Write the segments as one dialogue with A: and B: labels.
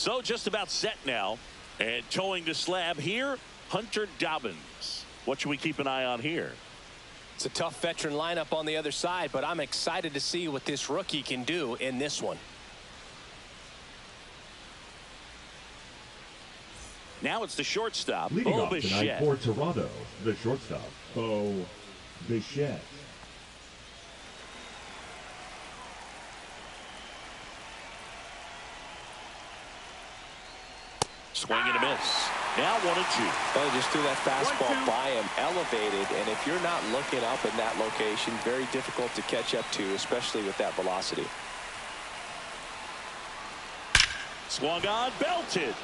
A: So just about set now. And towing the slab here, Hunter Dobbins. What should we keep an eye on here?
B: It's a tough veteran lineup on the other side, but I'm excited to see what this rookie can do in this one.
A: Now it's the shortstop,
C: Leading
A: Bo
C: off tonight
A: Bichette.
C: for Toronto, the shortstop, Bo Bichette.
A: Swing and a miss. Now 1-2.
B: Well, just threw that fastball by him, elevated, and if you're not looking up in that location, very difficult to catch up to, especially with that velocity.
A: Swung on, belted.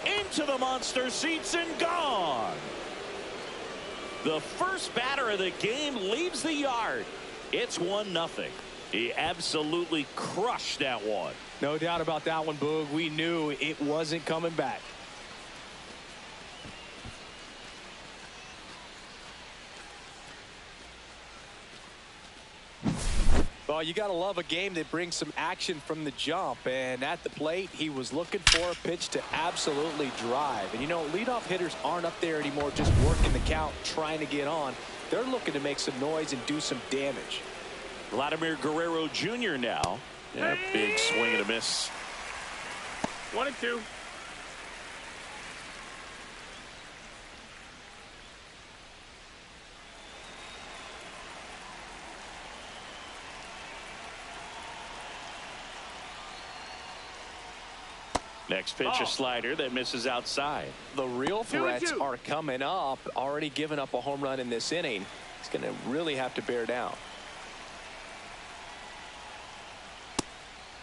A: Into the monster seats and gone. The first batter of the game leaves the yard. It's 1-0. He absolutely crushed that one.
B: No doubt about that one, Boog. We knew it wasn't coming back. Well, you got to love a game that brings some action from the jump. And at the plate, he was looking for a pitch to absolutely drive. And, you know, leadoff hitters aren't up there anymore just working the count, trying to get on. They're looking to make some noise and do some damage.
A: Vladimir Guerrero Jr. now. Yeah, big swing and a miss.
D: 1-2.
A: Next pitch, a slider that misses outside.
B: The real threats are coming up. Already given up a home run in this inning. He's going to really have to bear down.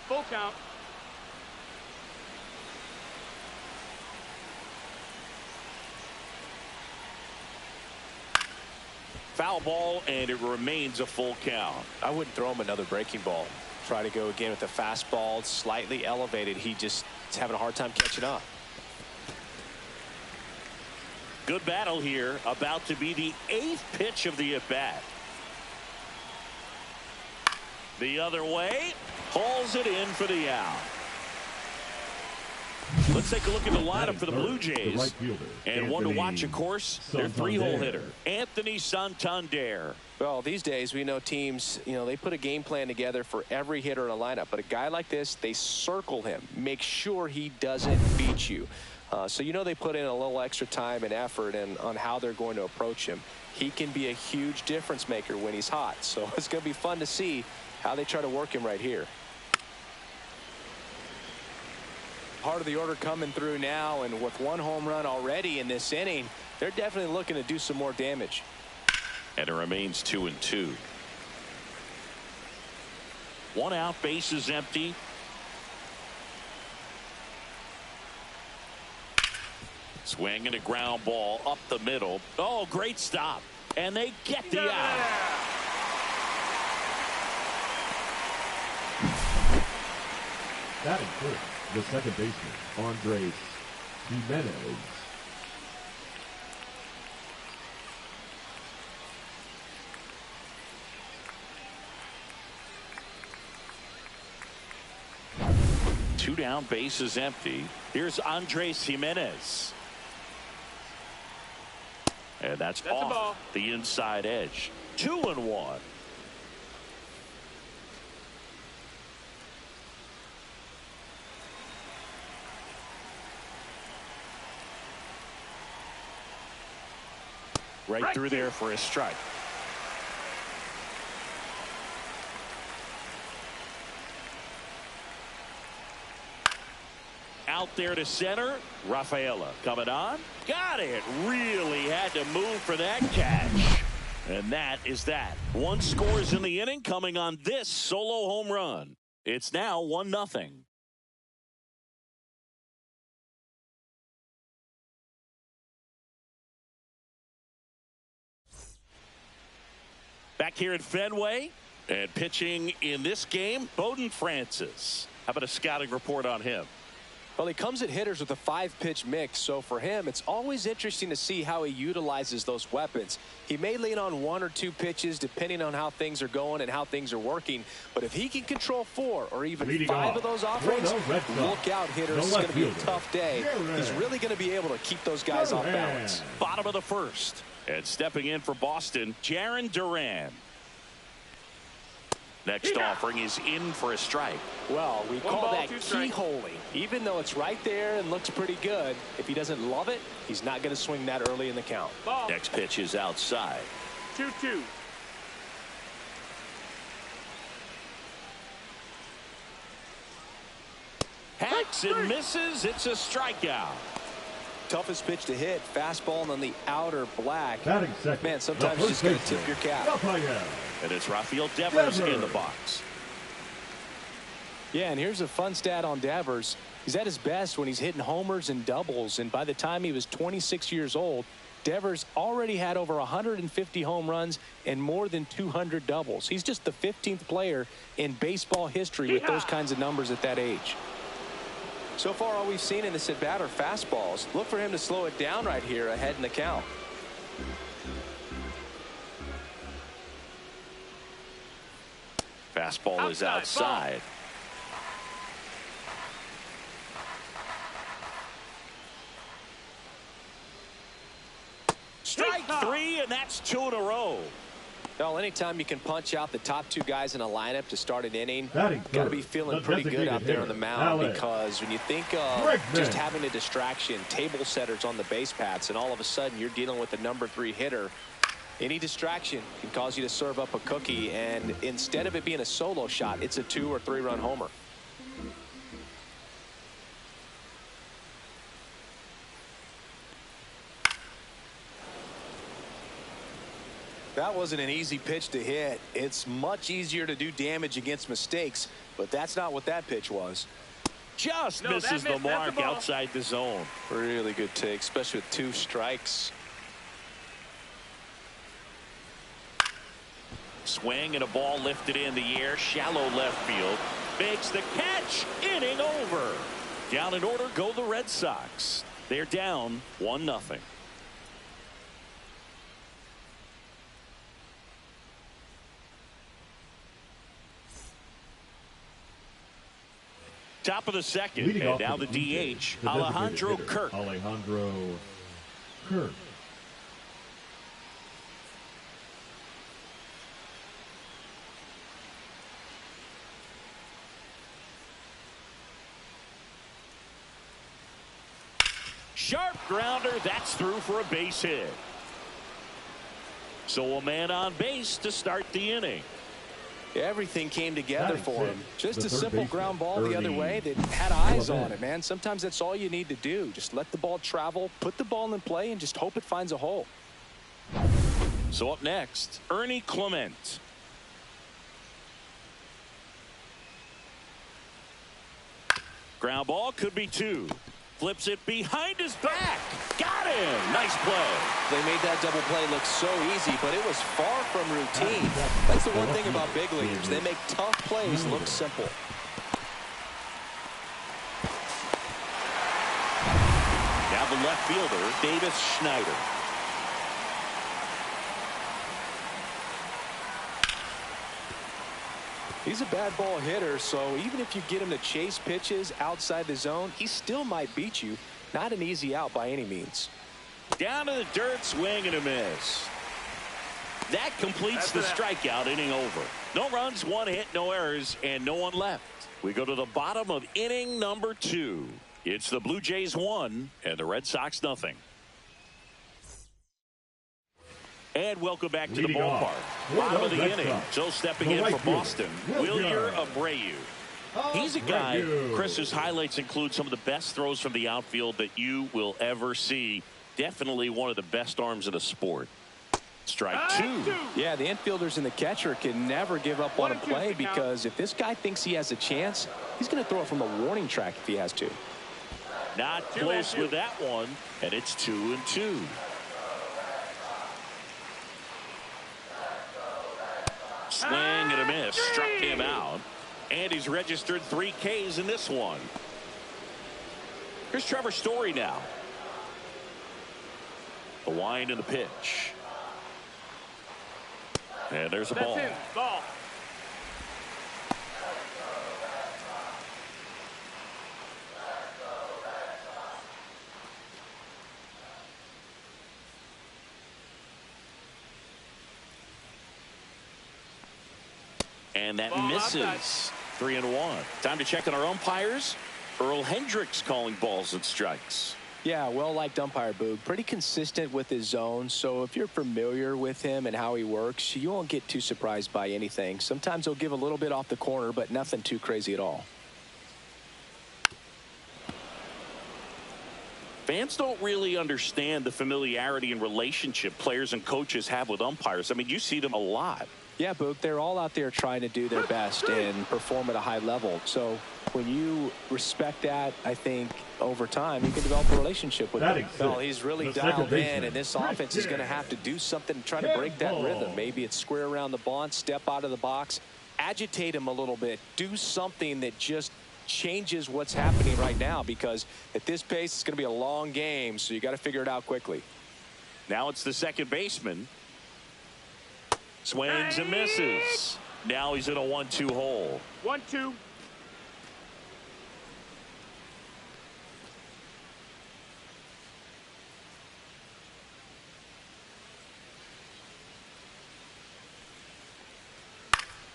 D: Full count.
A: Foul ball, and it remains a full count.
B: I wouldn't throw him another breaking ball. Try to go again with the fastball, slightly elevated. He just is having a hard time catching up.
A: Good battle here. About to be the 8th pitch of the at-bat. The other way. Hauls it in for the out. Let's take a look at the lineup for the Blue Jays. And one to watch, of course, their 3-hole hitter, Anthony Santander.
B: Well, these days we know teams, you know, they put a game plan together for every hitter in a lineup. But a guy like this, they circle him, make sure he doesn't beat you. So, you know, they put in a little extra time and effort on how they're going to approach him. He can be a huge difference maker when he's hot. So it's going to be fun to see how they try to work him right here. Part of the order coming through now, and with 1 home run already in this inning, they're definitely looking to do some more damage.
A: And it remains 2-2. 1 out, base is empty. Swing and a ground ball up the middle. Oh, great stop. And they get the out.
C: That includes the second baseman, Andres Jimenez.
A: Two down, base is empty. Here's Andres Jimenez. And that's off the inside edge. 2-1. Right through there for a strike. Out there to center. Rafaela coming on. Got it. Really had to move for that catch. And that is that. 1 scores in the inning coming on this solo home run. It's now 1-0. Back here at Fenway, and pitching in this game, Bowden Francis. How about a scouting report on him?
B: Well, he comes at hitters with a 5-pitch mix, so for him, it's always interesting to see how he utilizes those weapons. He may lean on 1 or 2 pitches depending on how things are going and how things are working, but if he can control 4 or even 5 of those offerings, look out, hitters. It's going to be a tough day. He's really going to be able to keep those guys off balance.
A: Bottom of the first. And stepping in for Boston, Jarren Duran. Next offering is in for a strike.
B: Well, we call that keyholing. Even though it's right there and looks pretty good, if he doesn't love it, he's not going to swing that early in the count.
A: Next pitch is outside.
D: 2-2.
A: Hacks and misses. It's a strikeout.
B: Toughest pitch to hit, fastball on the outer black. Man, sometimes
C: the
B: you just got to tip your cap.
A: And it's Rafael Devers in the box.
B: Yeah, and here's a fun stat on Devers. He's at his best when he's hitting homers and doubles, and by the time he was 26 years old, Devers already had over 150 home runs and more than 200 doubles. He's just the 15th player in baseball history with those kinds of numbers at that age. So far, all we've seen in this at-bat are fastballs. Look for him to slow it down right here ahead in the count.
A: Fastball is outside. Strike 3, and that's 2 in a row.
B: Well, anytime you can punch out the top 2 guys in a lineup to start an inning, got to be feeling pretty good out there on the mound, because when you think of just having a distraction, table setters on the base paths, and all of a sudden you're dealing with the number 3 hitter, any distraction can cause you to serve up a cookie, and instead of it being a solo shot, it's a 2 or 3 run homer. That wasn't an easy pitch to hit. It's much easier to do damage against mistakes, but that's not what that pitch was.
A: Just misses the mark outside the zone.
B: Really good take, especially with 2 strikes.
A: Swing and a ball lifted in the air, shallow left field. Makes the catch, inning over. Down in order go the Red Sox. They're down 1-0. Top of the second, and now the DH, Alejandro Kirk.
C: Alejandro Kirk.
A: Sharp grounder, that's through for a base hit. So a man on base to start the inning.
B: Everything came together for him. Just a simple ground ball the other way that had eyes on it, man. Sometimes that's all you need to do. Just let the ball travel, put the ball in play, and just hope it finds a hole.
A: So up next, Ernie Clement. Ground ball could be 2. Flips it behind his back. Got him. Nice play.
B: They made that double play look so easy, but it was far from routine. That's the one thing about big leaguers. They make tough plays look simple.
A: Now the left fielder, Davis Schneider.
B: He's a bad ball hitter, so even if you get him to chase pitches outside the zone, he still might beat you. Not an easy out by any means.
A: Down to the dirt, swing and a miss. That completes the strikeout, inning over. No runs, 1 hit, no errors, and no one left. We go to the bottom of inning number 2. It's the Blue Jays 1 and the Red Sox 0. And welcome back to the ballpark. Bottom of the inning. So stepping in for Boston, Wilyer Abreu. He's a guy, Chris's highlights include some of the best throws from the outfield that you will ever see. Definitely one of the best arms in the sport. Strike 2.
B: Yeah, the infielders and the catcher can never give up on a play, because if this guy thinks he has a chance, he's going to throw it from the warning track if he has to.
A: Not close with that one, and it's 2-2. Swing and a miss. Struck him out. And he's registered 3 Ks in this one. Here's Trevor Story now. The wind and the pitch. And there's a ball.
D: That's in. Ball.
A: And that
D: Ball
A: misses.
D: outside.
A: 3-1. Time to check on our umpires. Earl Hendricks calling balls and strikes.
B: Yeah, well-liked umpire, Boog. Pretty consistent with his zone, so if you're familiar with him and how he works, you won't get too surprised by anything. Sometimes he'll give a little bit off the corner, but nothing too crazy at all.
A: Fans don't really understand the familiarity and relationship players and coaches have with umpires. I mean, you see them a lot.
B: Yeah, Boog, they're all out there trying to do their best and perform at a high level. So when you respect that, I think over time you can develop a relationship with them.
E: Well, he's really dialed in, and this offense is going to have to do something to try to break that rhythm. Maybe it's square around the bunt, step out of the box, agitate him a little bit, do something that just changes what's happening right now, because at this pace it's going to be a long game, so you got to figure it out quickly.
A: Now it's the second baseman. Swings and misses. Now he's in a 1-2 hole.
D: 1-2.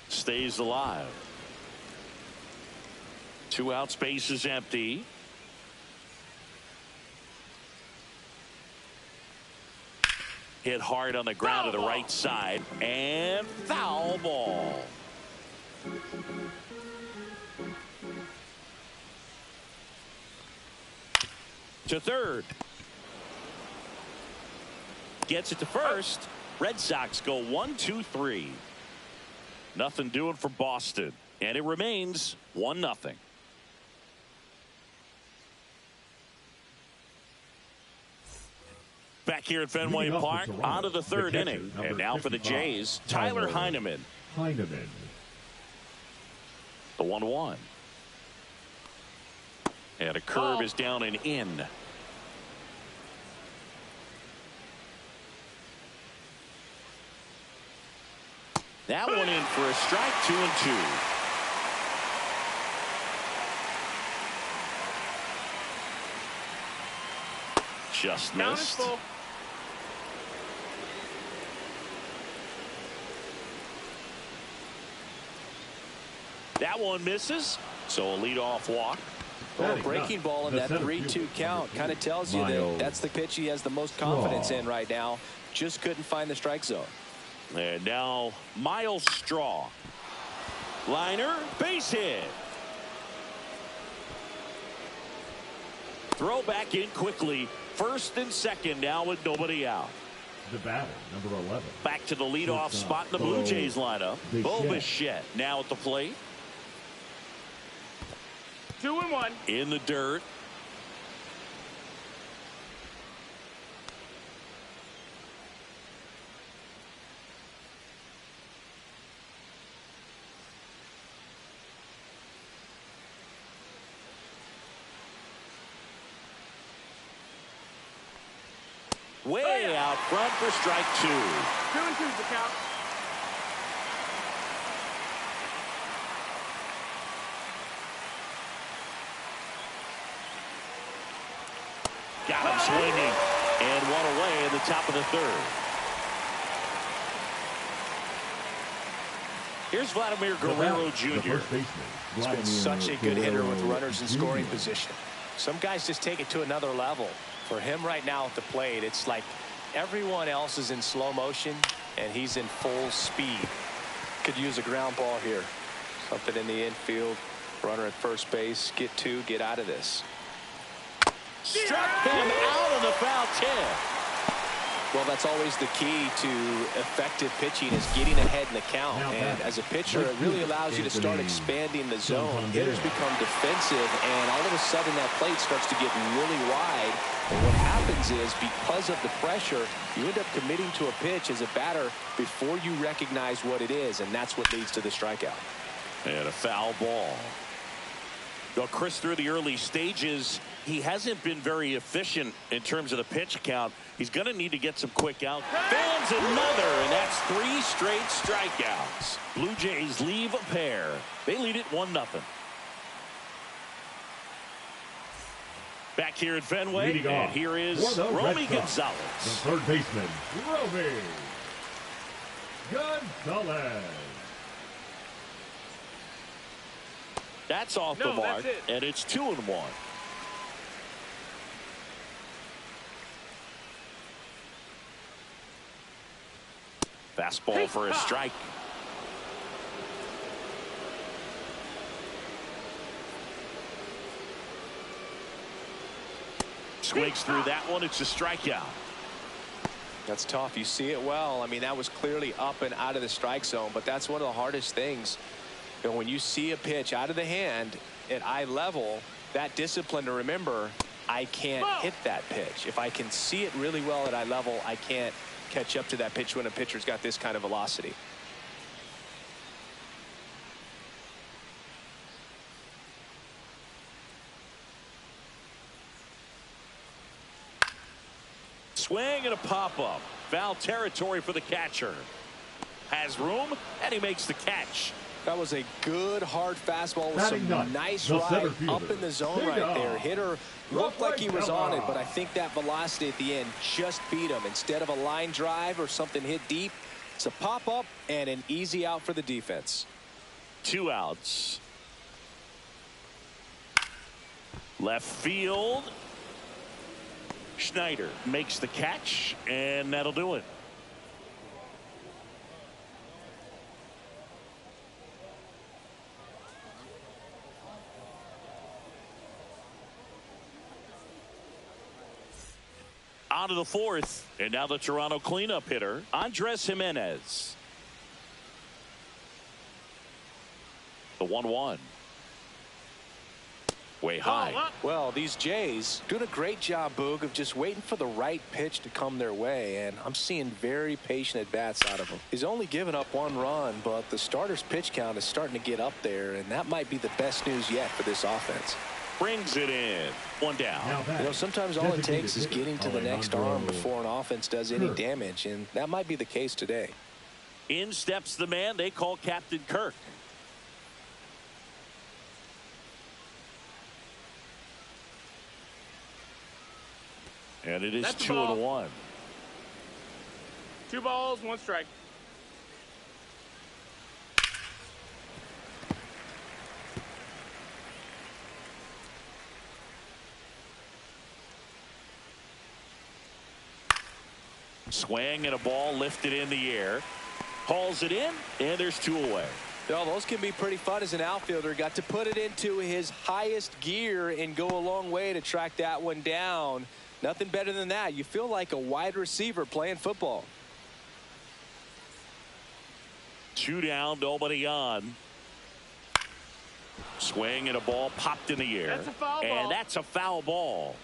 A: Stays alive. 2 outs, base is empty. Hit hard on the ground to the right side, and foul ball. To third. Gets it to first. Red Sox go 1-2-3. Nothing doing for Boston, and it remains 1-0. Back here at Fenway Park, on to the third inning. And now for the Jays, Tyler Heineman. The 1-1. And a curve is down and in. That one in for a strike, 2-2. Just missed. That one misses, so a leadoff walk.
B: Well, breaking ball in that 3-2 count kind of tells you that that's the pitch he has the most confidence in right now. Just couldn't find the strike zone.
A: And now Miles Straw. Liner, base hit. Throw back in quickly. First and second now with nobody out.
C: The batter, number 11.
A: Back to the leadoff spot in the Blue Jays lineup. Bo Bichette now at the plate.
D: 2-1.
A: In the dirt. Way out front for strike 2.
D: 2-2's the count.
A: Got him swinging, and one away in the top of the third. Here's Vladimir Guerrero Jr.
E: He's been such a good hitter with runners in scoring position. Some guys just take it to another level. For him right now at the plate, it's like everyone else is in slow motion and he's in full speed. Could use a ground ball here. Something in the infield. Runner at first base. Get two. Get out of this.
A: Struck him out of the foul tip.
B: Well, that's always the key to effective pitching, is getting ahead in the count. And as a pitcher, it really allows you to start expanding the zone. Hitters become defensive, and all of a sudden that plate starts to get really wide. And what happens is, because of the pressure, you end up committing to a pitch as a batter before you recognize what it is, and that's what leads to the strikeout.
A: And a foul ball. Well, Chris, through the early stages, He hasn't been very efficient in terms of the pitch count. He's going to need to get some quick out. Fans another, and that's 3 straight strikeouts. Blue Jays leave a pair. They lead it 1-0. Back here at Fenway, and here is Romy Gonzalez.
C: The third baseman, Romy Gonzalez.
A: That's off the mark, and it's 2-1. Fastball for a strike. Swings through that one. It's a strikeout.
B: That's tough. You see it well. I mean, that was clearly up and out of the strike zone, but that's one of the hardest things. You know, when you see a pitch out of the hand at eye level, that discipline to remember, I can't hit that pitch. If I can see it really well at eye level, I can't catch up to that pitch when a pitcher's got this kind of velocity.
A: Swing and a pop-up. Foul territory for the catcher. Has room, and he makes the catch.
B: That was a good hard fastball with some nice ride up in the zone right there. Hitter looked like he was on it, but I think that velocity at the end just beat him. Instead of a line drive or something hit deep, it's a pop-up and an easy out for the defense.
A: 2 outs. Left field. Schneider makes the catch, and that'll do it. On to the 4th, and now the Toronto cleanup hitter, Andres Jimenez. The 1-1. Way high.
B: Well, these Jays doing a great job, Boog, of just waiting for the right pitch to come their way, and I'm seeing very patient at-bats out of him. He's only given up 1 run, but the starter's pitch count is starting to get up there, and that might be the best news yet for this offense.
A: Brings it in. 1 down.
B: You know, sometimes all it takes is getting to the next arm before an offense does any damage, and that might be the case today.
A: In steps the man they call Captain Kirk. And it is 2-1.
D: 2 balls, 1 strike.
A: Swing and a ball lifted in the air. Hauls it in, and there's 2 away.
B: Well, those can be pretty fun as an outfielder. Got to put it into his highest gear and go a long way to track that one down. Nothing better than that. You feel like a wide receiver playing football.
A: 2 down, nobody on. Swing and a ball popped in the air.
D: That's a foul ball.
A: And that's a foul ball.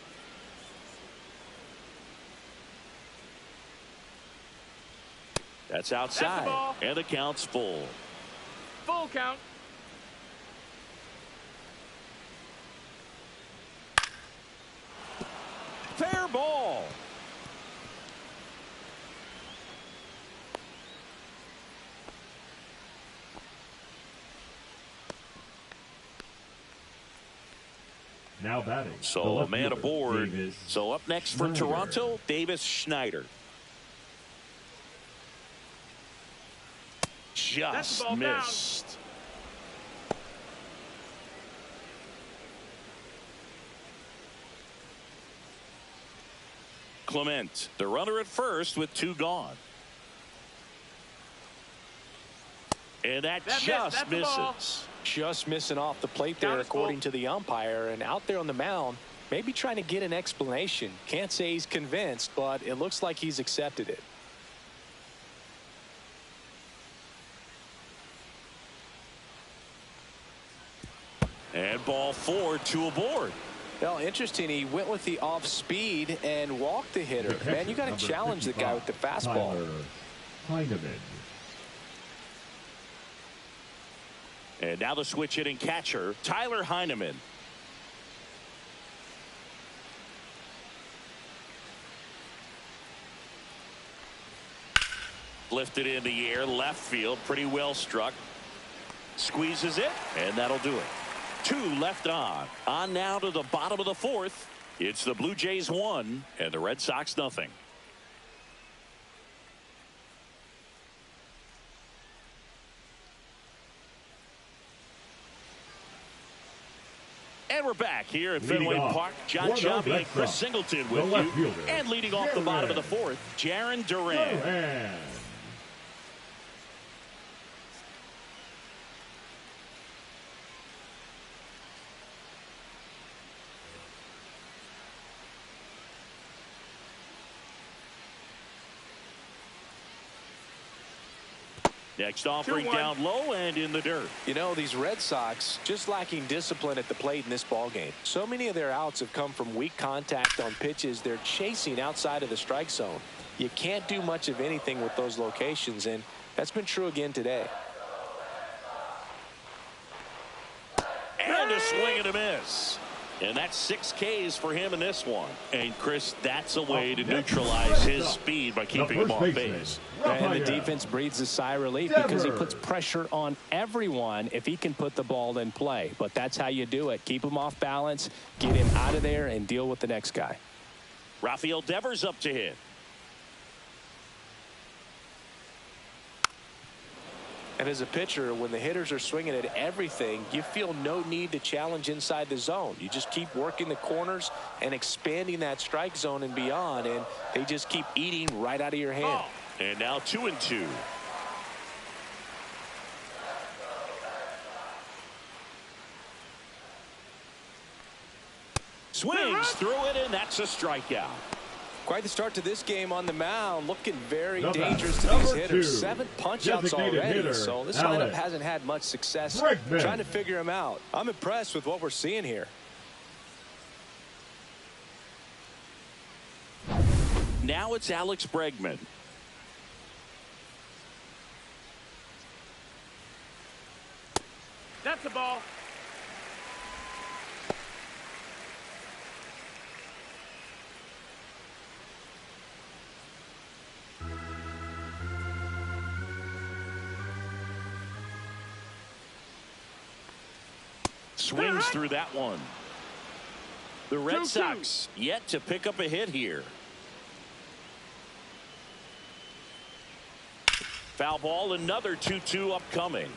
A: That's outside.
D: That's
A: and the count's full.
D: Full count.
A: Fair ball.
C: Now batting.
A: So a man aboard. So up next for Toronto, Davis Schneider. Just missed.
D: Down.
A: Clement, the runner at first with 2 gone. And that just misses.
B: Just missing off the plate there, according to the umpire, and out there on the mound, maybe trying to get an explanation. Can't say he's convinced, but it looks like he's accepted it.
A: And ball 4, 2 aboard.
B: Well, interesting. He went with the off speed and walked the hitter. Man, you got to challenge the guy with the fastball.
A: And now the switch hitting catcher, Tyler Heineman. Lifted in the air, left field, pretty well struck. Squeezes it, and that'll do it. 2 left on. On now to the bottom of the 4th. It's the Blue Jays 1 and the Red Sox nothing. And we're back here at Fenway Park. John Shelby and Chris Singleton with you. And leading off the bottom of the 4th, Jarren Duran. Next offering down low and in the dirt.
B: You know, these Red Sox just lacking discipline at the plate in this ball game. So many of their outs have come from weak contact on pitches they're chasing outside of the strike zone. You can't do much of anything with those locations, and that's been true again today.
A: And a swing and a miss. And that's 6 Ks for him in this one. And, Chris, that's a way to neutralize his speed by keeping him off base.
E: And the defense breathes a sigh of relief because he puts pressure on everyone if he can put the ball in play. But that's how you do it. Keep him off balance, get him out of there, and deal with the next guy.
A: Rafael Devers up to hit.
B: And as a pitcher, when the hitters are swinging at everything, you feel no need to challenge inside the zone. You just keep working the corners and expanding that strike zone and beyond, and they just keep eating right out of your hand.
A: And now 2-2. Swings through it, and that's a strikeout.
B: Quite the start to this game on the mound, looking very dangerous to these hitters. 7 punch-outs already, so this lineup hasn't had much success trying to figure them out. I'm impressed with what we're seeing here.
A: Now it's Alex Bregman.
D: That's the ball.
A: Swings through that one. The Red Sox yet to pick up a hit here. Foul ball, another 2-2 upcoming.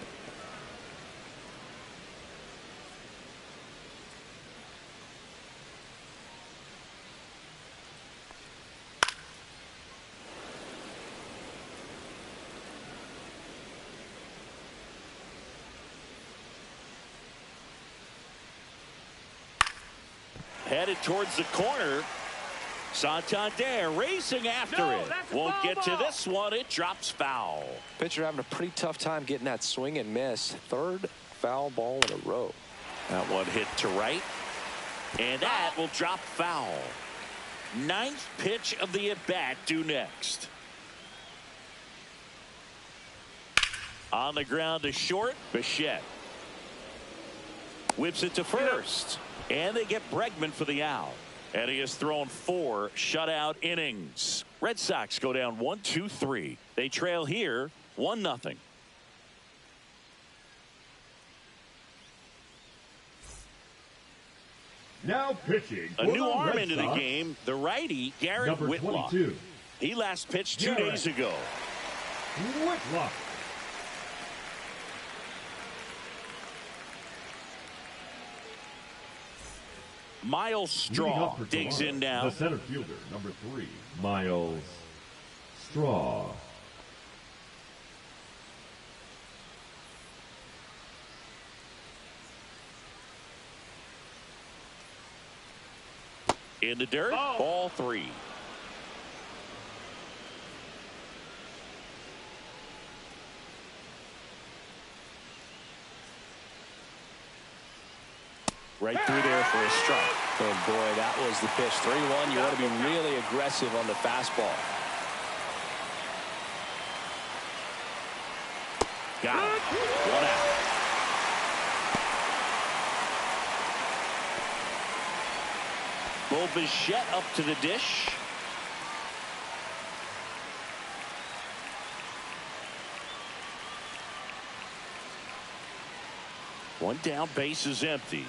A: Headed towards the corner. Santander racing after it. Won't get to this one. It drops foul.
B: Pitcher having a pretty tough time getting that swing and miss. 3rd foul ball in a row.
A: That one hit to right. And that will drop foul. 9th pitch of the at-bat due next. On the ground to short. Bichette. Whips it to first. And they get Bregman for the out. And he has thrown 4 shutout innings. Red Sox go down 1-2-3. They trail here 1-0.
C: Now pitching.
A: A new arm into the game. The righty, Garrett
C: Number
A: Whitlock.
C: 22.
A: He last pitched 2 days ago.
C: Whitlock.
A: Miles Straw digs in now.
C: The center fielder, number 3, Miles Straw.
A: In the dirt, ball 3. Right through there for a strike.
E: And boy, that was the pitch. 3-1. You want to be really aggressive on the fastball.
A: Got it. 1 out. Bo Bichette up to the dish. One down, base is empty.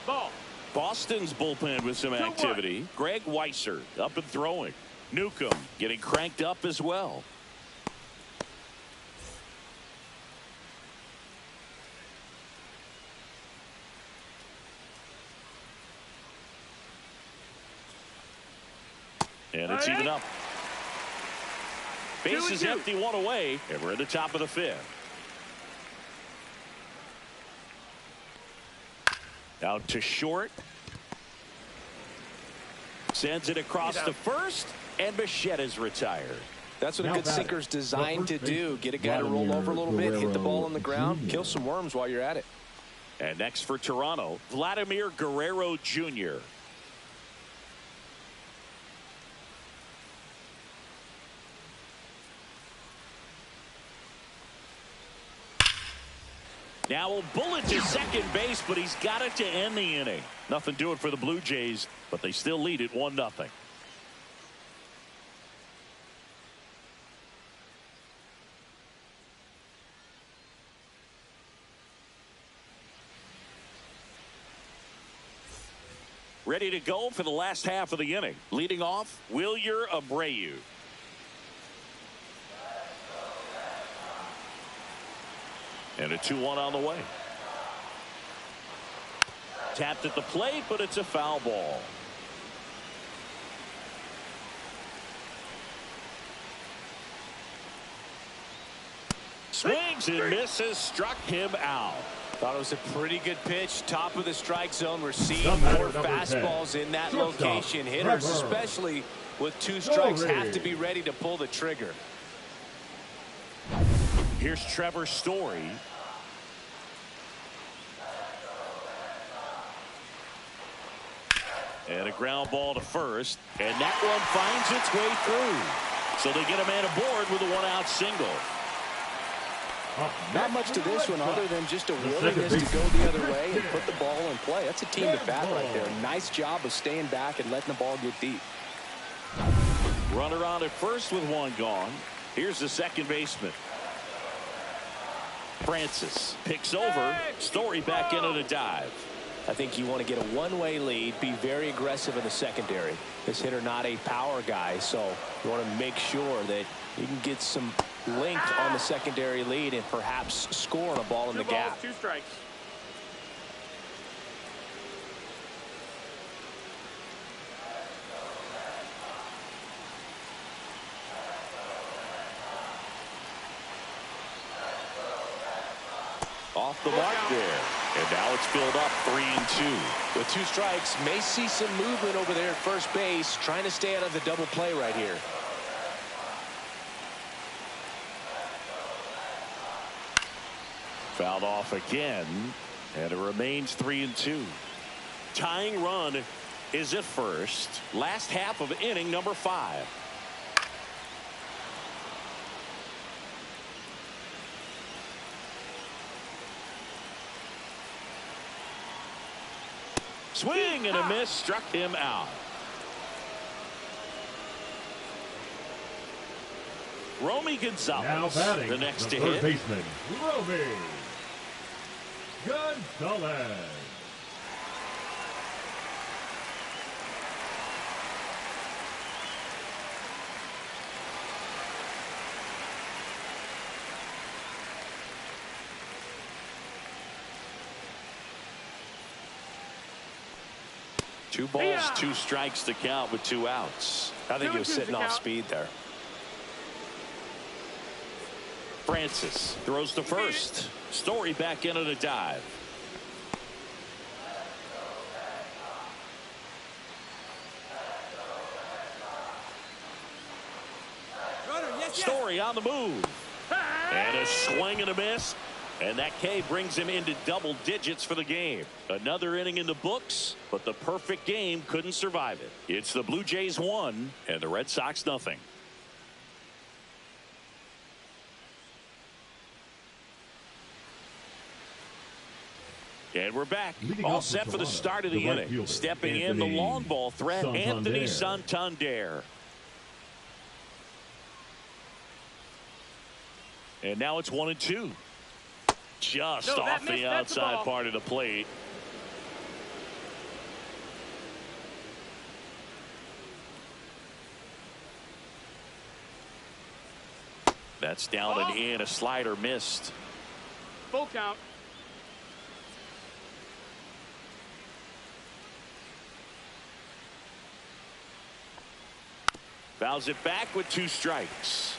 D: Ball.
A: Boston's bullpen with some activity. Greg Weiser up and throwing. Newcomb getting cranked up as well. And it's even up. Base is empty, one away, and we're at the top of the fifth. Out to short. Sends it across to first, and Bichette is retired.
B: That's what a good sinker's designed to do. Get a guy to roll over a little bit, hit the ball on the ground, kill some worms while you're at it.
A: And next for Toronto, Vladimir Guerrero Jr. Now a bullet to second base, but he's got it to end the inning. Nothing doing for the Blue Jays, but they still lead it 1-0. Ready to go for the last half of the inning. Leading off, Wilyer Abreu. And a 2-1 on the way. Tapped at the plate, but it's a foul ball. Swings and misses, struck him out.
E: Thought it was a pretty good pitch. Top of the strike zone. We're seeing more fastballs in that location. Hitters, especially with 2 strikes, have to be ready to pull the trigger.
A: Here's Trevor Story. And a ground ball to first. And that one finds its way through. So they get a man aboard with a 1-out single.
B: Not much to this one other than just a willingness to go the other way and put the ball in play. That's a team to bat right there. Nice job of staying back and letting the ball get deep.
A: Runner on at first with 1 gone. Here's the second baseman. Francis picks over. Story back in at a dive.
B: I think you want to get a one-way lead, be very aggressive in the secondary. This hitter not a power guy, so you want to make sure that you can get some length on the secondary lead and perhaps score on a ball in the gap.
D: 2 strikes.
A: Off the mark there. And now it's filled up 3-2.
B: With 2 strikes, may see some movement over there at first base, trying to stay out of the double play right here.
A: Fouled off again, and it remains 3-2. Tying run is at first. Last half of inning number 5. Swing and a miss, struck him out. Romy Gonzalez, the next to hit.
C: Baseman, Romy Gonzalez.
A: Two balls, 2 strikes to count with 2 outs.
B: I think he was sitting off speed there.
A: Francis throws to first. Story back in at a dive. Story on the move. And a swing and a miss. And that K brings him into double digits for the game. Another inning in the books, but the perfect game couldn't survive it. It's the Blue Jays 1 and the Red Sox nothing. And we're back. All set for the start of the inning. Stepping in the long ball threat, Anthony Santander. And now it's 1-2. Just
D: No,
A: off the
D: that's the
A: outside
D: ball.
A: part of the plate. That's down and in. A slider missed.
D: Full count.
A: Fouls it back with 2 strikes.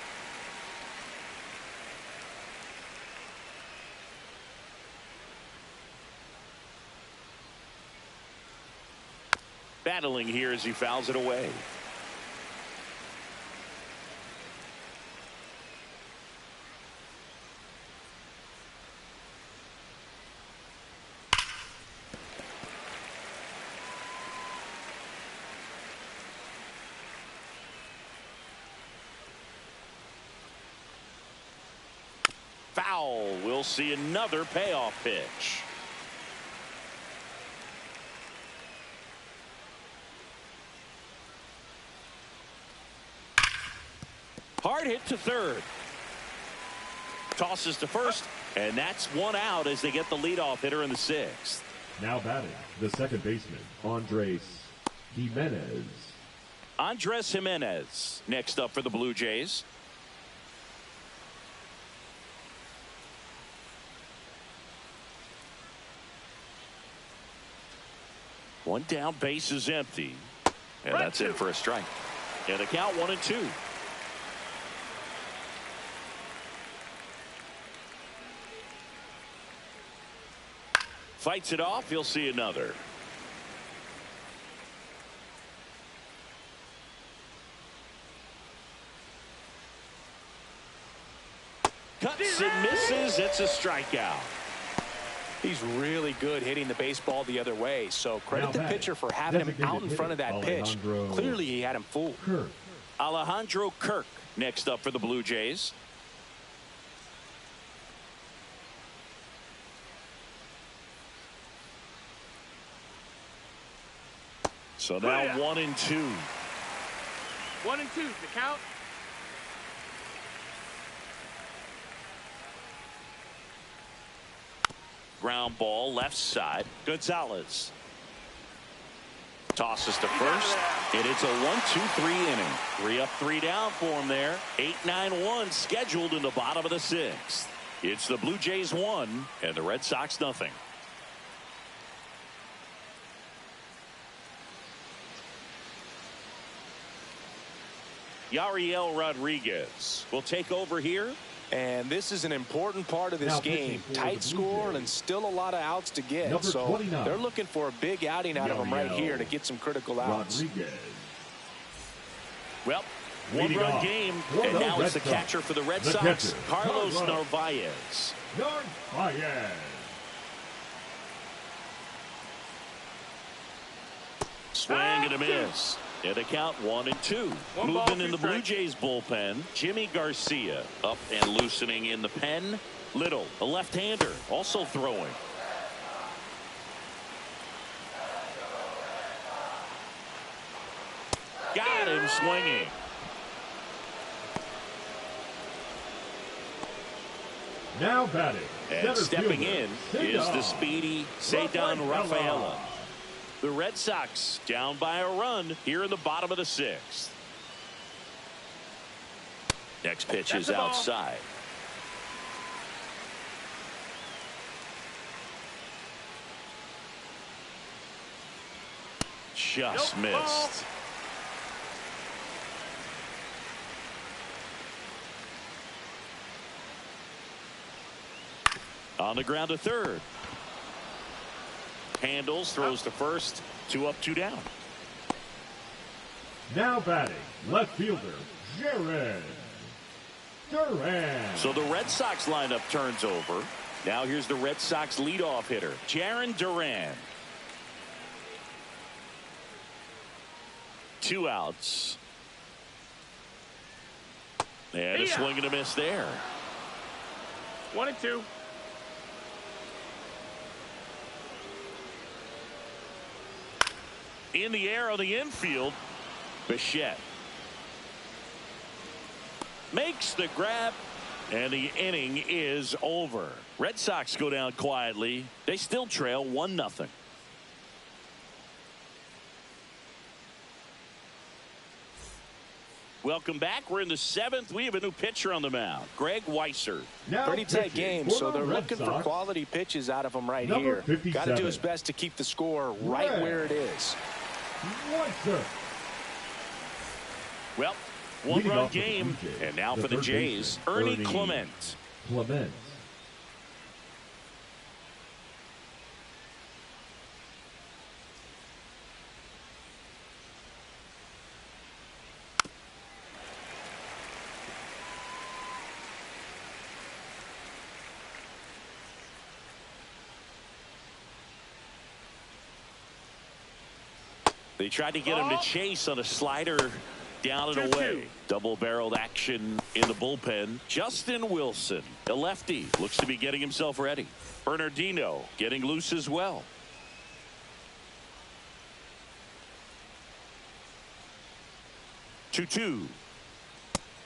A: Battling here as he fouls it away. Foul. We'll see another payoff pitch. Hard hit to third. Tosses to first, and that's 1 out as they get the leadoff hitter in the 6th.
C: Now batting, the second baseman, Andres Jimenez.
A: Andres Jimenez next up for the Blue Jays. One down, base is empty. And that's in for a strike. And the count 1-2. Fights it off. He'll see another. Cuts and misses. It's a strikeout.
B: He's really good hitting the baseball the other way. So credit the pitcher for having him out in front of that pitch. Clearly he had him fooled.
A: Alejandro Kirk next up for the Blue Jays. So now 1-2.
D: 1-2. The count.
A: Ground ball left side. Gonzalez tosses to first, and it's a 1-2-3 inning. 3 up, 3 down for him there. 8-9-1 scheduled in the bottom of the 6th. It's the Blue Jays 1 and the Red Sox nothing. Yariel Rodriguez will take over here.
B: And this is an important part of this game. Tight score and still a lot of outs to get. So they're looking for a big outing out of him right here to get some critical outs.
A: Well, 1-run game, and now it's the catcher for the Red Sox, Carlos Narvaez. Swing and a miss. And the count 1-2. Moving in the Blue Jays bullpen, Jimmy Garcia up and loosening in the pen. Little, a left-hander, also throwing. Got him swinging.
C: Now batting.
A: And stepping in is the speedy Cedar Rafaela. The Red Sox down by a run here in the bottom of the 6th. Next pitch is outside. Just missed. On the ground to third. Handles, throws to first. 2 up, 2 down.
C: Now batting, left fielder, Jared Duran.
A: So the Red Sox lineup turns over. Now here's the Red Sox leadoff hitter, Jared Duran. 2 outs. And a swing and a miss there.
D: 1-2.
A: In the air on the infield, Bichette makes the grab, And the inning is over. Red Sox go down quietly. They still trail 1-0. Welcome back. We're in the 7th. We have a new pitcher on the mound, Greg Weisser.
B: Pretty tight game, so they're looking for quality pitches out of him right here. Got to do his best to keep the score right where it is.
A: Well, one-run game, and now for the Jays, Ernie Clement. They tried to get him to chase on a slider down and away. Double-barreled action in the bullpen. Justin Wilson, a lefty, looks to be getting himself ready. Bernardino getting loose as well. 2-2.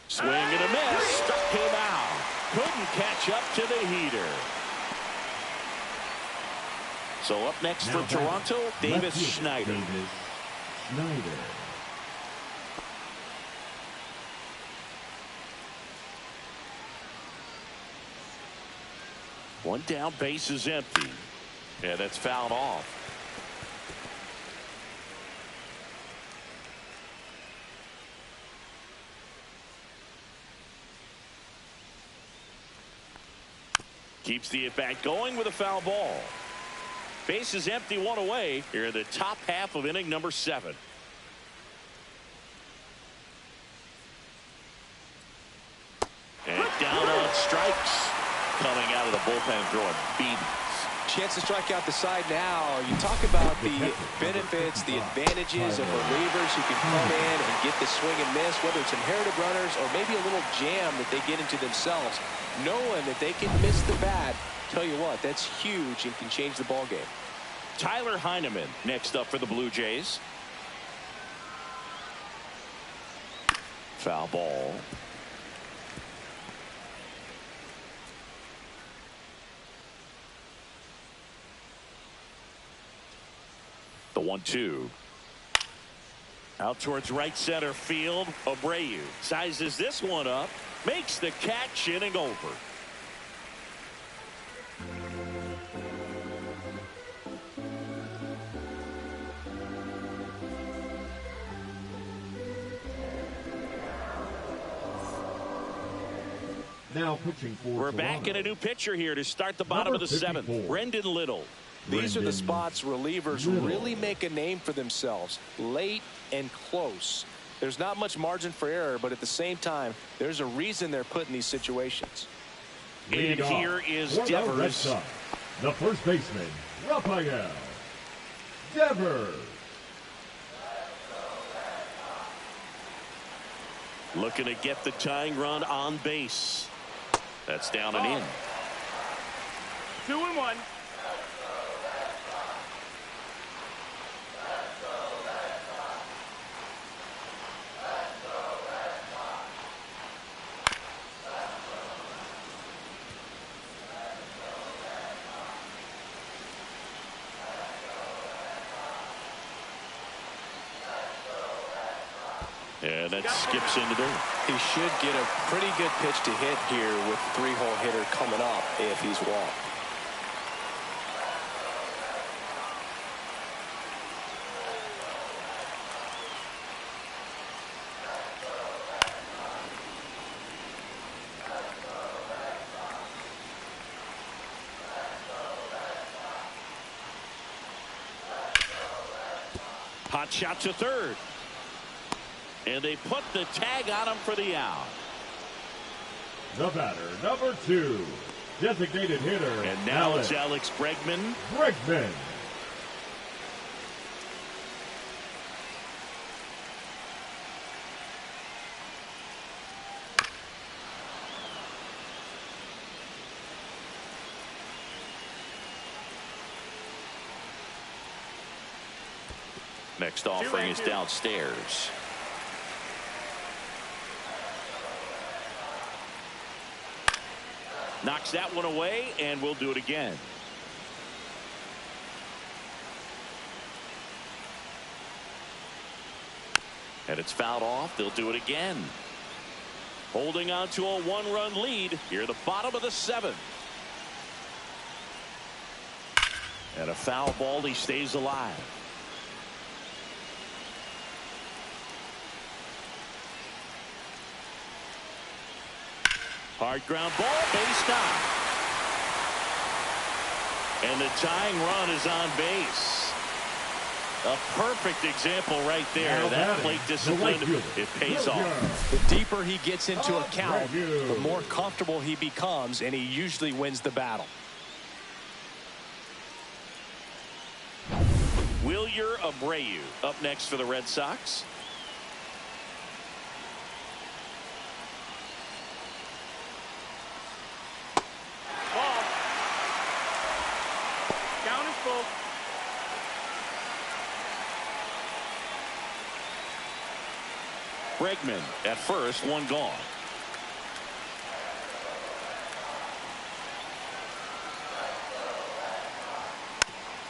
A: Swing and a miss. Struck him out. Couldn't catch up to the heater. So up next for Toronto, Davis Schneider. One down, base is empty. And that's fouled off. Keeps the at-bat going with a foul ball. Base is empty, one away here in the top half of inning number 7. And down on strikes. Coming out of the bullpen throwing beatings.
B: Chance to strike out the side now. You talk about the benefits, the advantages of relievers who can come in and get the swing and miss, whether it's inherited runners or maybe a little jam that they get into themselves. Knowing that they can miss the bat, tell you what, that's huge and can change the ball game.
A: Tyler Heineman next up for the Blue Jays. Foul ball. The 1-2. Out towards right center field. Abreu sizes this one up. Makes the catch, inning over.
C: Now pitching for
A: We're back in a new pitcher here to start the bottom of the 7th. Brendan Little.
B: These are the spots relievers really make a name for themselves. Late and close. There's not much margin for error, but at the same time, there's a reason they're put in these situations.
A: And here is Devers.
C: The first baseman, Rafael Devers.
A: Looking to get the tying run on base. That's down and in.
D: 2-1.
A: And that skips into dirt.
B: He should get a pretty good pitch to hit here with 3-hole hitter coming up if he's walked.
A: Hot shot to third. And they put the tag on him for the out.
C: The batter, number 2, designated hitter.
A: And now it's Alex Bregman. Next offering is downstairs. Knocks that one away, and we'll do it again. And it's fouled off. They'll do it again. Holding on to a one-run lead here at the bottom of the 7th. And a foul ball. He stays alive. Hard ground ball, base down. And the tying run is on base. A perfect example right there. That plate discipline, it pays off.
E: The deeper he gets into a count, the more comfortable he becomes, and he usually wins the battle.
A: Wilyer Abreu up next for the Red Sox.
D: Ball. Count is full.
A: Bregman at first, one gone.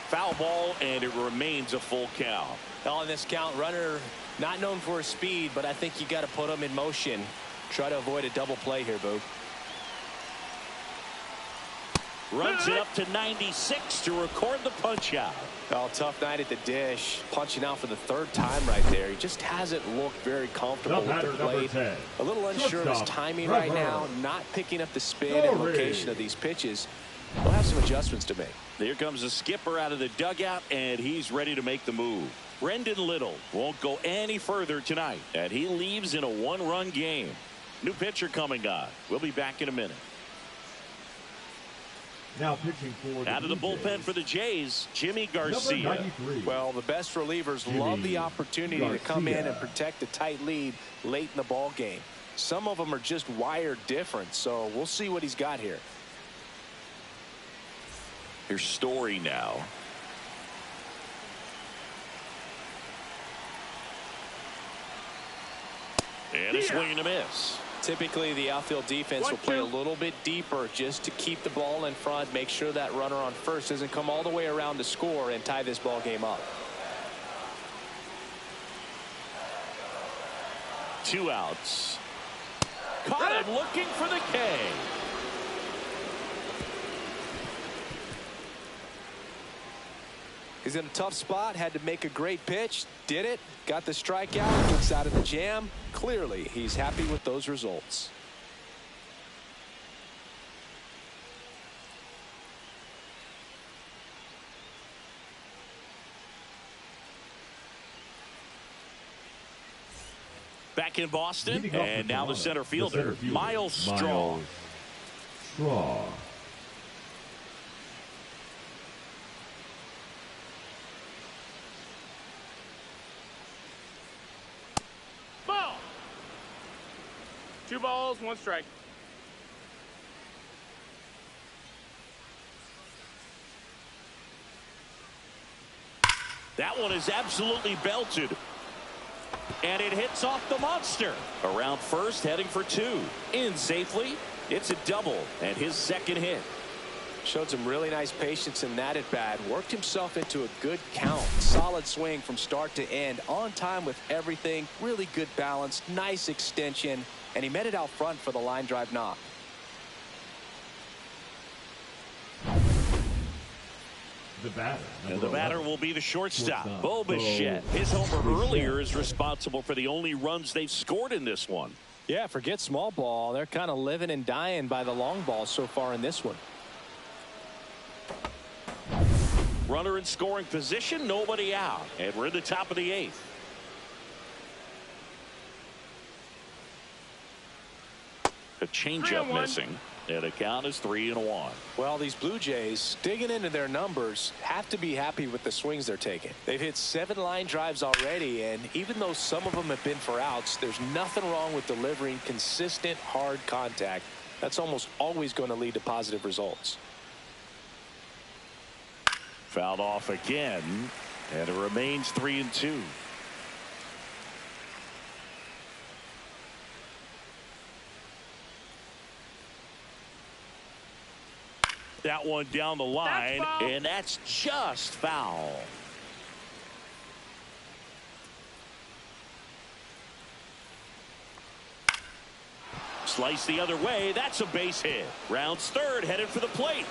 A: Foul ball, and it remains a full count.
E: On this count, runner not known for his speed, but I think you got to put him in motion. Try to avoid a double play here, Boog.
A: Runs it up to 96 to record the punch out.
B: Oh, tough night at the dish. Punching out for the 3rd time right there. He just hasn't looked very comfortable with the plate. A little unsure of his timing right now. Not picking up the spin and location of these pitches. We'll have some adjustments to make.
A: Here comes the skipper out of the dugout, and he's ready to make the move. Brendan Little won't go any further tonight, and he leaves in a one-run game. New pitcher coming on. We'll be back in a minute.
C: Now pitching for
A: out of the bullpen for the Jays, Jimmy Garcia.
B: Well, the best relievers love the opportunity to come in and protect a tight lead late in the ball game. Some of them are just wired different, so we'll see what he's got here.
A: Here's Story now. And a swing and a miss.
B: Typically, the outfield defense will play a little bit deeper just to keep the ball in front, make sure that runner on first doesn't come all the way around to score and tie this ball game up.
A: 2 outs. Caught him looking for the K.
B: He's in a tough spot, had to make a great pitch, did it, got the strikeout, gets out of the jam. Clearly, he's happy with those results.
A: Back in Boston, and now the center fielder, Miles Straw.
D: Ball. 2 balls, 1 strike.
A: That one is absolutely belted. And it hits off the monster. Around first, heading for 2. In safely. It's a double, and his 2nd hit.
B: Showed some really nice patience in that at bat. Worked himself into a good count. Solid swing from start to end. On time with everything. Really good balance. Nice extension. And he met it out front for the line drive knock.
C: The batter
A: will be the shortstop, Bo Bichette. His homer earlier is responsible for the only runs they've scored in this one.
E: Yeah, forget small ball. They're kind of living and dying by the long ball so far in this one.
A: Runner in scoring position, nobody out. And we're in the top of the 8th. A changeup missing. And the count is 3-1.
B: Well, these Blue Jays, digging into their numbers, have to be happy with the swings they're taking. They've hit 7 line drives already, and even though some of them have been for outs, there's nothing wrong with delivering consistent, hard contact. That's almost always going to lead to positive results.
A: Fouled off again, and it remains 3-2. That one down the line,
D: That's foul.
A: and that's just foul. Slice the other way. That's a base hit. Rounds third, headed for the plate.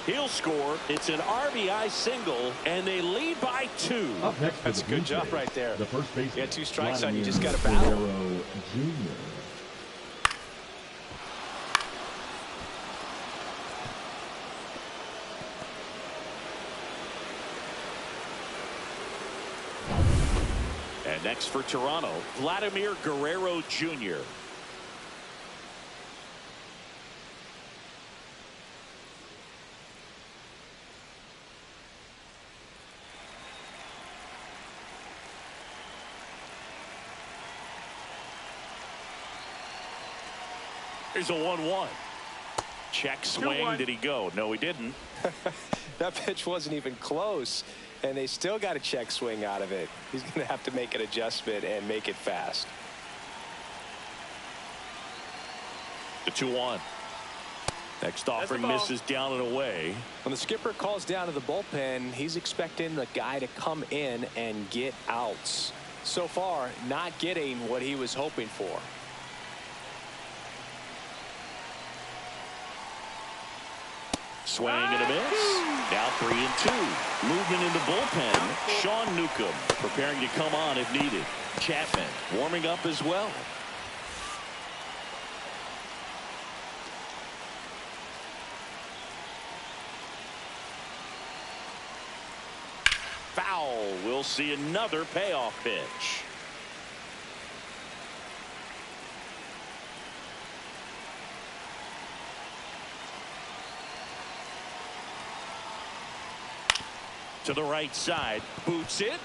A: He'll score. It's an RBI single, and they lead by 2.
C: Up next for
B: That's
C: the
B: a good
C: Blue
B: job
C: Jays,
B: right there.
C: The first baseman.
B: You got 2 strikes on you,
C: Vladimir
B: just got to battle.
C: Guerrero Jr.
A: And next for Toronto, Vladimir Guerrero Jr. Here's a 1-1. Check swing.
D: 2-1.
A: Did he go? No, he didn't.
B: That pitch wasn't even close, and they still got a check swing out of it. He's going to have to make an adjustment and make it fast.
A: The 2-1. Next offering misses down and away.
B: When the skipper calls down to the bullpen, he's expecting the guy to come in and get outs. So far, not getting what he was hoping for.
A: Swing and a miss. Now 3-2. Movement in the bullpen. Sean Newcomb preparing to come on if needed. Chapman warming up as well. Foul. We'll see another payoff pitch. To the right side, boots it,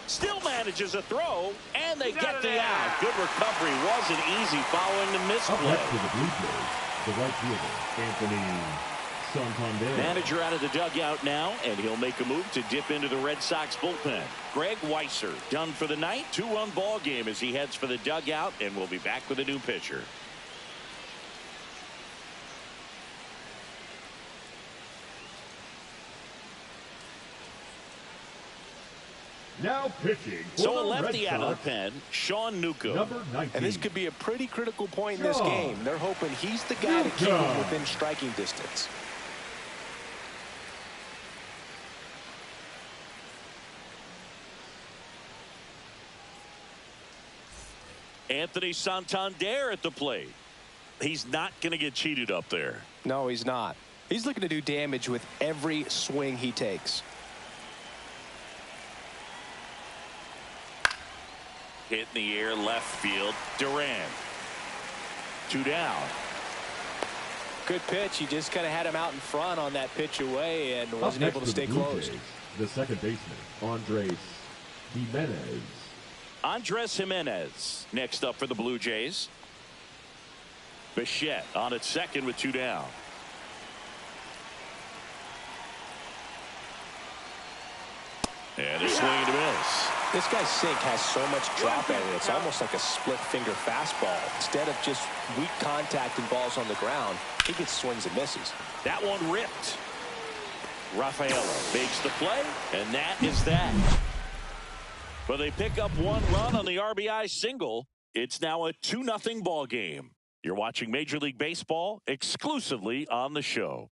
A: still manages a throw, and they get the out. Good recovery. Wasn't easy following the
C: Up
A: misplay.
C: next for the Blue Jays, the right fielder, Anthony Santander.
A: Manager out of the dugout now, and he'll make a move to dip into the Red Sox bullpen. Greg Weisser done for the night. 2-run ball game as he heads for the dugout, and we'll be back with a new pitcher.
C: Now pitching for
A: So a
C: the
A: lefty
C: Red
A: out of
C: Sox,
A: the pen, Sean Newcomb.
C: number 19.
B: And this could be a pretty critical point in this
C: Sure.
B: game. They're hoping he's the guy to keep
C: Newcomb.
B: him within striking distance.
A: Anthony Santander at the plate. He's not going to get cheated up there.
B: No, he's not. He's looking to do damage with every swing he takes.
A: Hit in the air, left field. Duran. 2 down.
B: Good pitch. He just kind of had him out in front on that pitch away and
C: Up
B: wasn't
C: next
B: able to
C: for
B: stay
C: the Blue
B: close.
C: Jays, the second baseman, Andres Jimenez.
A: Andres Jimenez next up for the Blue Jays. Bichette on at second with 2 down. And a swing and a miss.
B: This guy's sink has so much drop in it. It's almost like a split finger fastball. Instead of just weak contact and balls on the ground, he gets swings and misses.
A: That one ripped. Rafaela makes the play, and that is that. But they pick up 1 run on the RBI single. It's now a 2-0 ball game. You're watching Major League Baseball exclusively on the show.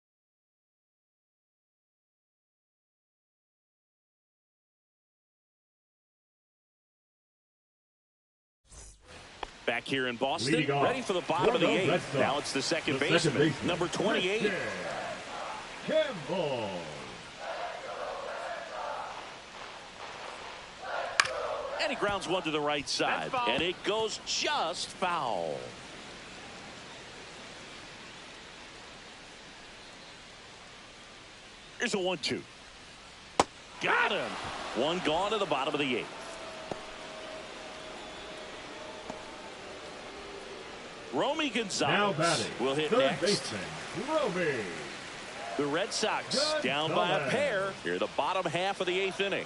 A: Back here in Boston,
C: Leading off
A: ready for the bottom of the
C: for the
A: 8th.
C: Red Sox,
A: Now it's the second
C: the
A: baseman,
C: second baseman,
A: number 28.
C: Christian Campbell.
A: And he grounds one to the right side.
D: That's foul.
A: And it goes just foul. Here's a 1-2. Got him. One gone to the bottom of the 8th. Romy
C: Now
A: Gonzalez
C: batting,
A: will hit
C: third
A: next.
C: baseman, Romy.
A: The Red Sox
C: Gonzalez.
A: down by a pair here, the bottom half of the 8th inning.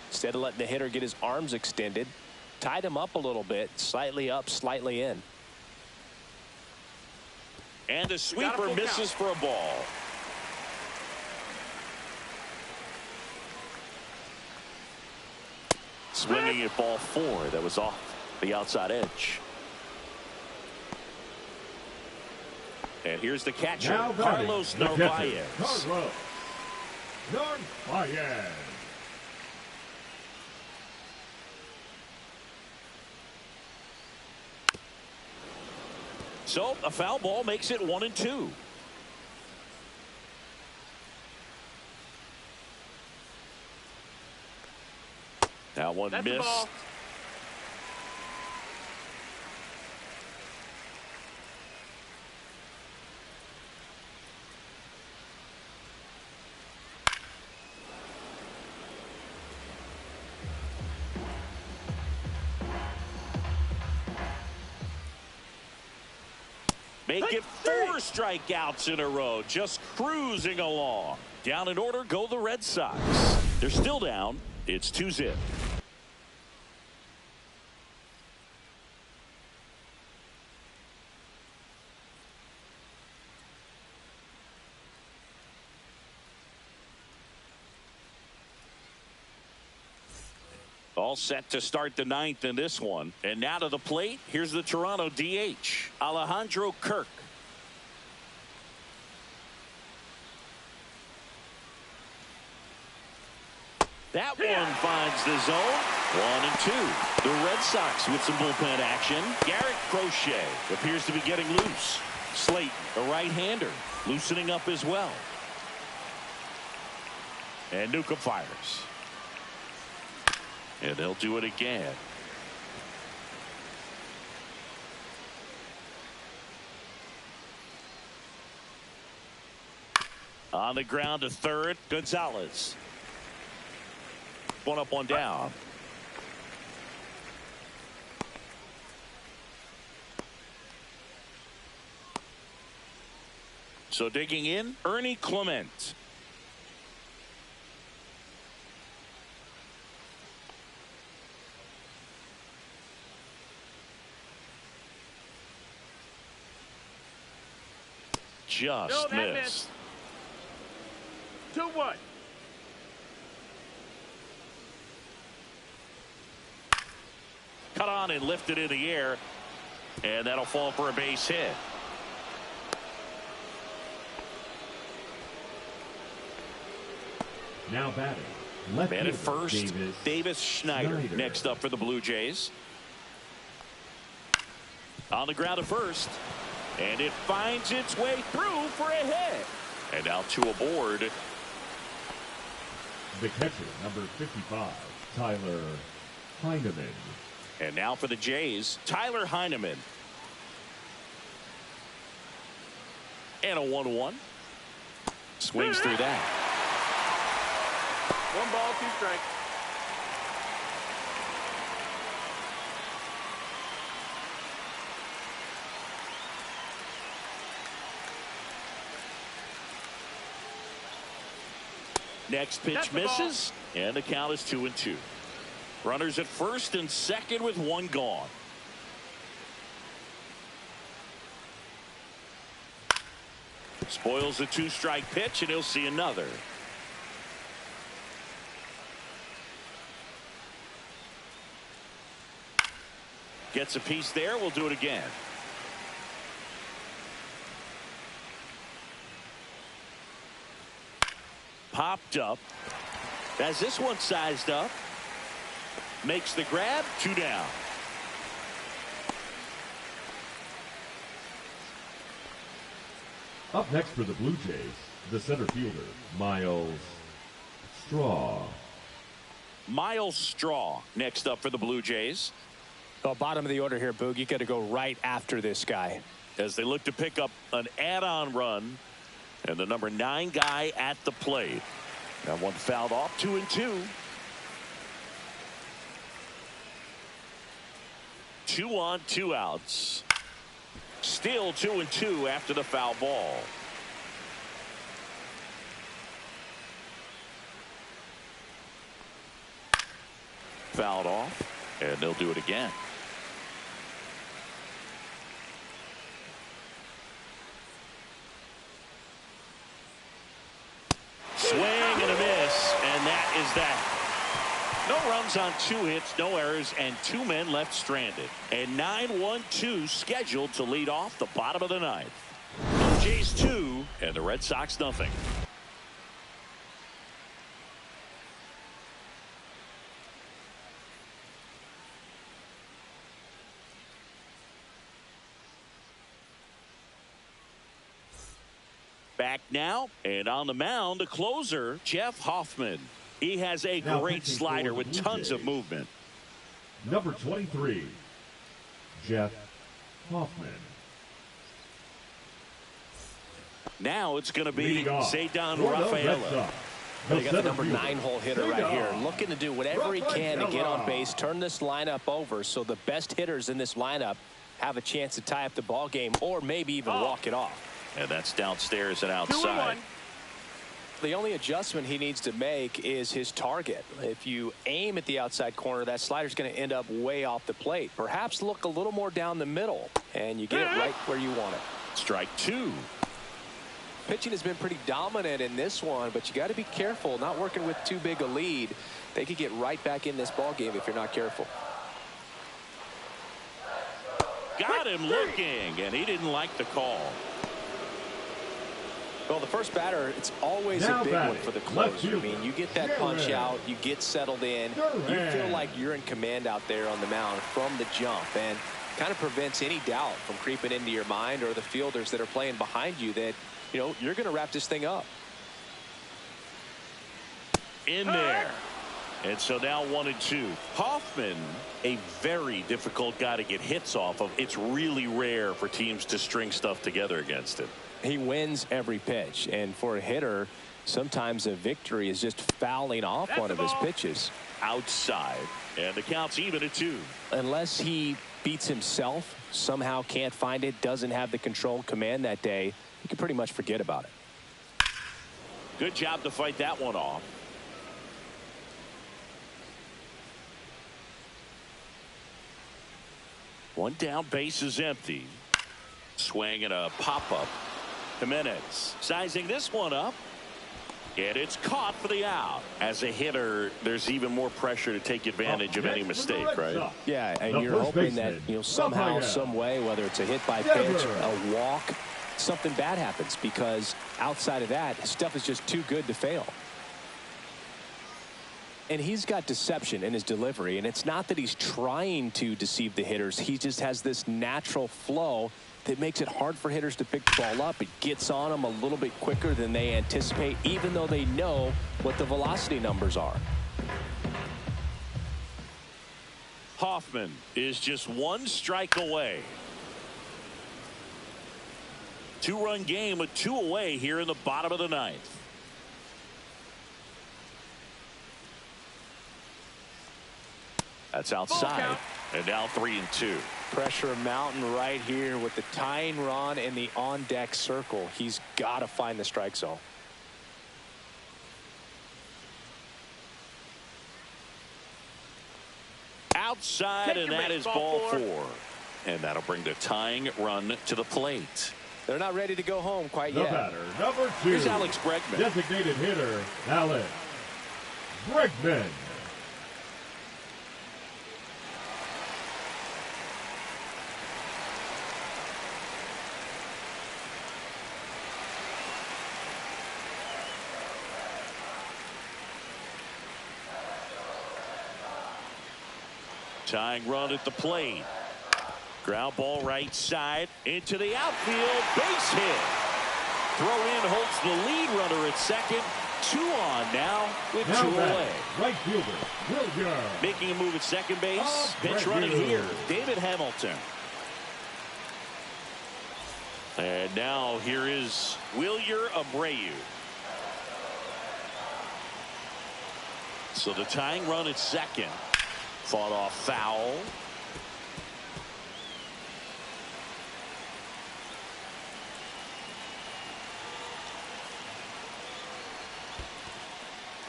B: Instead of letting the hitter get his arms extended, tied him up a little bit, slightly up, slightly in.
A: And the sweeper misses for a ball. Swinging at ball 4. That was off the outside edge. And here's the catcher,
C: Now
A: Carlos
C: the
A: Narvaez.
C: catcher, Carlos Narvaez.
A: So a foul ball makes it 1-2. That one
D: That's
A: missed.
D: the ball.
A: Make it 4 strikeouts in a row, just cruising along. Down in order go the Red Sox. They're still down. It's 2-0. All set to start the 9th in this one. And now to the plate. Here's the Toronto DH, Alejandro Kirk. That one finds the zone. 1-2. The Red Sox with some bullpen action. Garrett Crochet appears to be getting loose. Slayton, a right-hander, loosening up as well. And Newcomb fires. And they'll do it again. On the ground to third, Gonzalez. One up, one down. So digging in, Ernie Clement. Just missed.
D: 2-1.
A: Cut on and lifted in the air. And that'll fall for a base hit.
C: Now batting. Left
A: Man at
C: fielder,
A: first, Davis Schneider next up for the Blue Jays. On the ground to first. And it finds its way through for a hit. And now 2 aboard.
C: The catcher, number 55, Tyler Heineman.
A: And now for the Jays, Tyler Heineman. And a 1-1. Swings through that.
D: 1 ball, 2 strikes.
A: Next pitch misses, and the count is 2-2. Runners at first and second with 1 gone. Spoils a 2-strike pitch, and he'll see another. Gets a piece there. We'll do it again. Popped up. As this one sized up. Makes the grab. 2 down.
C: Up next for the Blue Jays, the center fielder, Miles Straw.
A: Miles Straw next up for the Blue Jays.
B: Well, bottom of the order here, Boog. You got to go right after this guy.
A: As they look to pick up an add-on run. And the number 9 guy at the plate. That one fouled off. 2-2. 2 on, 2 outs. Still 2-2 after the foul ball. Fouled off. And they'll do it again. Swing and a miss, and that is that. No runs on 2 hits, no errors, and 2 men left stranded. And 9-1-2 scheduled to lead off the bottom of the 9th. Jays 2 and the Red Sox nothing. Back now, and on the mound, the closer, Jeff Hoffman. He has a great slider with tons of movement.
C: Number 23, Jeff Hoffman.
A: Now it's going to be Cedar Rafaela.
B: You got the number 9 hole hitter right here, looking to do whatever he can to get on base, turn this lineup over so the best hitters in this lineup have a chance to tie up the ball game or maybe even walk it off.
A: And that's downstairs and outside.
B: The only adjustment he needs to make is his target. If you aim at the outside corner, that slider's going to end up way off the plate. Perhaps look a little more down the middle, and you get it right where you want it.
A: Strike 2.
B: Pitching has been pretty dominant in this one, but you got to be careful, not working with too big a lead. They could get right back in this ball game if you're not careful.
A: Got him looking, and he didn't like the call.
B: Well, the first batter, it's always a big one for the closer. I mean, you get that punch out, you get settled in, you feel like you're in command out there on the mound from the jump, and kind of prevents any doubt from creeping into your mind or the fielders that are playing behind you that, you know, you're going to wrap this thing up.
A: In there. And so now 1-2. Hoffman, a very difficult guy to get hits off of. It's really rare for teams to string stuff together against him.
B: He wins every pitch, and for a hitter, sometimes a victory is just fouling off one of his pitches.
A: Outside, and the count's even at 2.
B: Unless he beats himself, somehow can't find it, doesn't have the control command that day, you can pretty much forget about it.
A: Good job to fight that one off. One down, base is empty. Swing and a pop-up. Jimenez sizing this one up, and it's caught for the out. As a hitter, there's even more pressure to take advantage of any mistake, right?
B: Yeah, and you're hoping that, you know, somehow, some way, whether it's a hit by pitch, a walk, something bad happens, because outside of that, his stuff is just too good to fail. And he's got deception in his delivery, and it's not that he's trying to deceive the hitters. He just has this natural flow that makes it hard for hitters to pick the ball up. It gets on them a little bit quicker than they anticipate, even though they know what the velocity numbers are.
A: Hoffman is just 1 strike away. 2-run game with 2 away here in the bottom of the 9th. That's outside, and now 3-2.
B: Pressure mountain right here with the tying run in the on-deck circle. He's got to find the strike zone.
A: Outside, and that is ball 4. And that'll bring the tying run to the plate.
B: They're not ready to go home quite
C: The
B: yet.
C: batter, number 2.
A: Here's Alex Bregman.
C: Designated hitter, Alex Bregman.
A: Tying run at the plate. Ground ball right side into the outfield. Base hit. Throw in holds the lead runner at second. 2 on now with 2 away.
C: Right fielder, Wilger.
A: Making a move at second base. Pitch running here, David Hamilton. And now here is Wilyer Abreu. So the tying run at second. Fought off foul.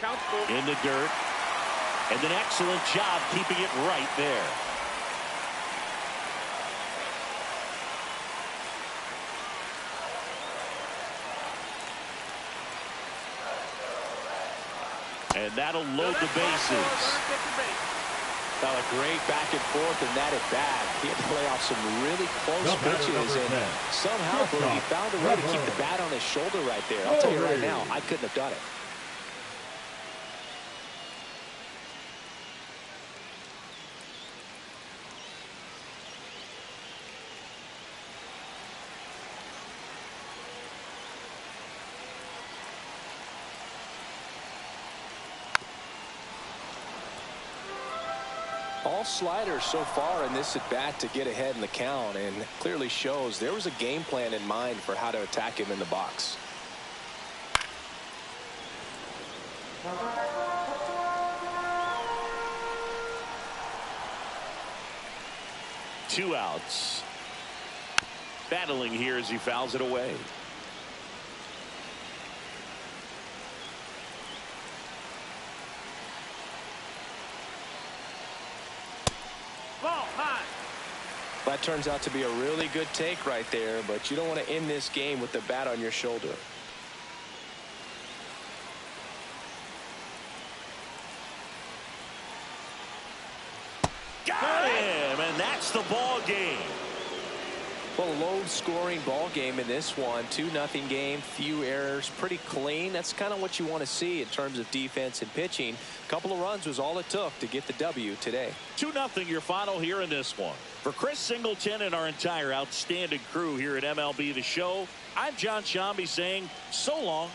D: Counts full.
A: In the dirt. And an excellent job keeping it right there. And that'll load the bases.
B: Well, a great back and forth in that at bat. He had to play off some really close pitches, and somehow he found a way to keep the bat on his shoulder right there. I'll tell you right now, I couldn't have done it. All sliders so far in this at bat to get ahead in the count, and clearly shows there was a game plan in mind for how to attack him in the box.
A: Two outs. Battling here as he fouls it away.
B: That turns out to be a really good take right there, but you don't want to end this game with the bat on your shoulder.
A: Got him, and that's the ball game.
B: Well, a low-scoring ball game in this one. 2-0 game, few errors, pretty clean. That's kind of what you want to see in terms of defense and pitching. A couple of runs was all it took to get the W today.
A: 2-0 your final here in this one. For Chris Singleton and our entire outstanding crew here at MLB The Show, I'm John Shambi saying so long.